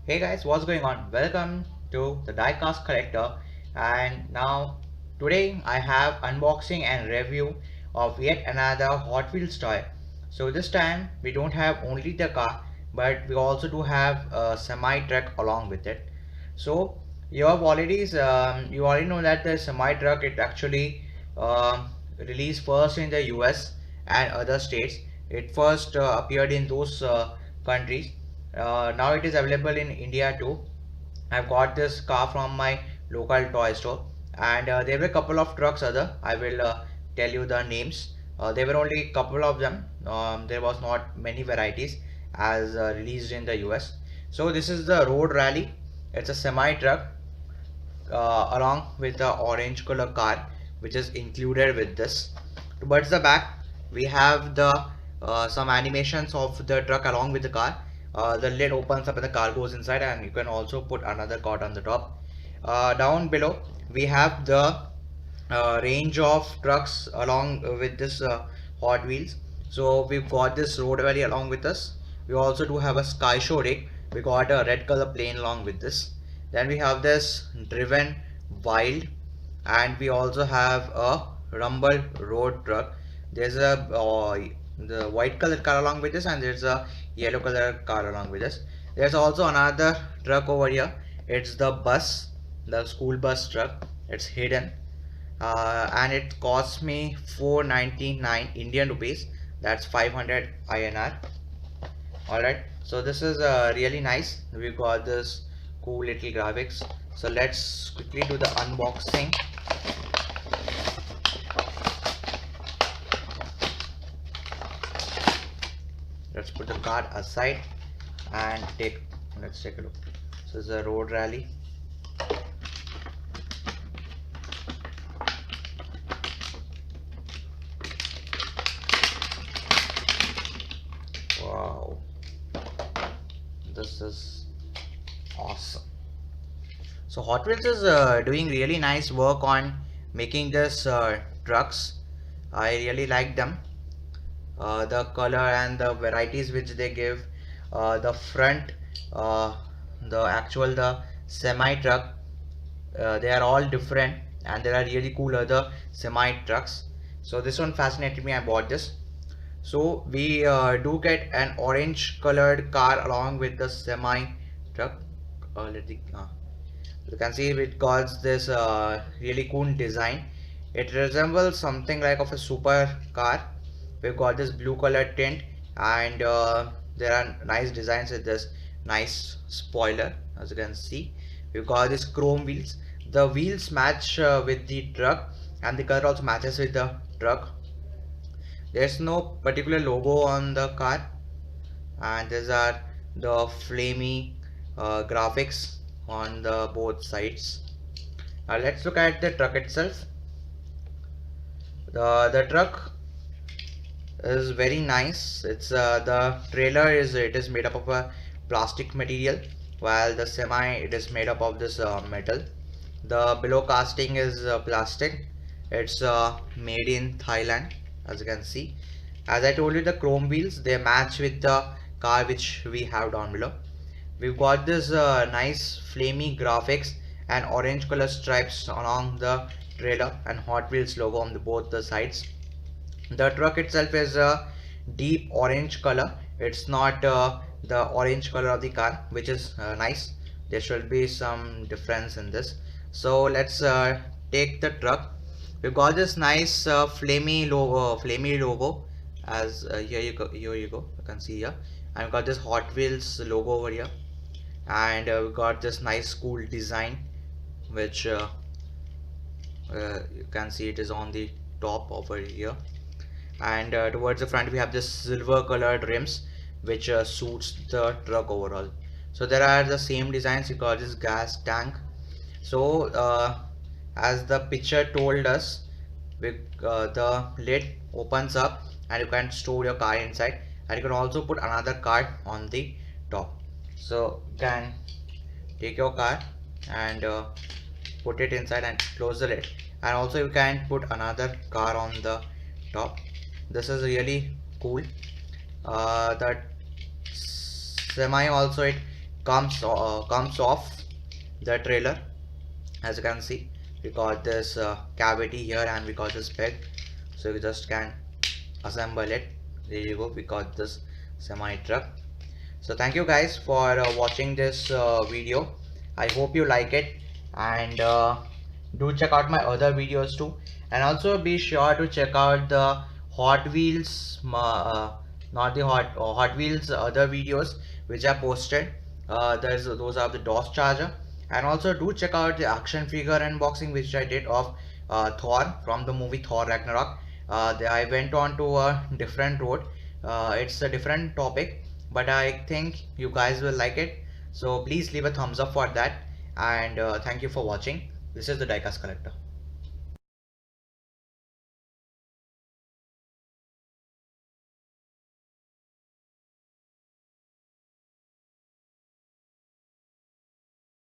Hey guys, what's going on? Welcome to the Diecast Collector, and now today I have unboxing and review of yet another Hot Wheels toy. So this time we don't have only the car, but we also do have a semi truck along with it. So you already know that the semi truck it actually released first in the US and other states. It first appeared in those countries. Now it is available in India too. I've got this car from my local toy store, and there were a couple of trucks other. I will tell you the names. There were only a couple of them. There was not many varieties as released in the US. So this is the Road Rally. It's a semi truck along with the orange color car which is included with this. Towards the back we have the some animations of the truck along with the car. The lid opens up and the car goes inside, and you can also put another card on the top. Down below we have the range of trucks along with this Hot Wheels. So we've got this Road Rally along with us. We also do have a Sky Show rig. We got a red color plane along with this. Then we have this Driven Wild, and we also have a Rumble Road truck. There's a the white color car along with this, and there's a yellow color car along with this. There's also another truck over here. It's the bus, the school bus truck. It's hidden, and it cost me 499 Indian rupees. That's 500 INR. Alright, so this is really nice. We got this cool little graphics. So let's quickly do the unboxing. Let's put the card aside and let's take a look. So this is a Road Rally. Wow, this is awesome. So Hot Wheels is doing really nice work on making this trucks. I really like them. The color and the varieties which they give. The front, uh, the semi truck, they are all different, and there are really cool other semi trucks. So this one fascinated me. I bought this. So we do get an orange colored car along with the semi truck. You can see it got this really cool design. It resembles something like of a super car. We've got this blue color tint, and there are nice designs with this nice spoiler. As you can see, we've got this chrome wheels. The wheels match with the truck, and the color also matches with the truck. There's no particular logo on the car, and these are the flamey graphics on the both sides. Let's look at the truck itself. The truck is very nice. It's the trailer is made up of a plastic material, while the semi it is made up of this metal. The below casting is plastic. It's made in Thailand, as you can see. As I told you, the chrome wheels they match with the car which we have down below. We've got this nice flamey graphics and orange color stripes along the trailer and Hot Wheels logo on both the sides. The truck itself is a deep orange color. It's not the orange color of the car, which is nice. There should be some difference in this. So let's take the truck. We've got this nice flamey logo. As here you go, you can see here. And we've got this Hot Wheels logo over here, and we got this nice cool design, which you can see it is on the top over here. And towards the front we have this silver colored rims which suits the truck overall. So there are the same designs. You got this gas tank. So as the picture told us, the lid opens up and you can store your car inside, and you can also put another card on the top. So you can take your car and put it inside and close the lid, and also you can put another car on the top. This is really cool. That semi also, it comes off the trailer. As you can see, we got this cavity here and we got this peg, so you just can assemble it. There you go, we got this semi truck. So thank you guys for watching this video. I hope you like it, and do check out my other videos too, and also be sure to check out the Hot Wheels not the Hot Wheels other videos which are posted. Those are the DOS charger, and also do check out the action figure unboxing which I did of Thor from the movie Thor Ragnarok. I went on to a different road. It's a different topic, but I think you guys will like it. So please leave a thumbs up for that, and thank you for watching. This is the Diecast Collector.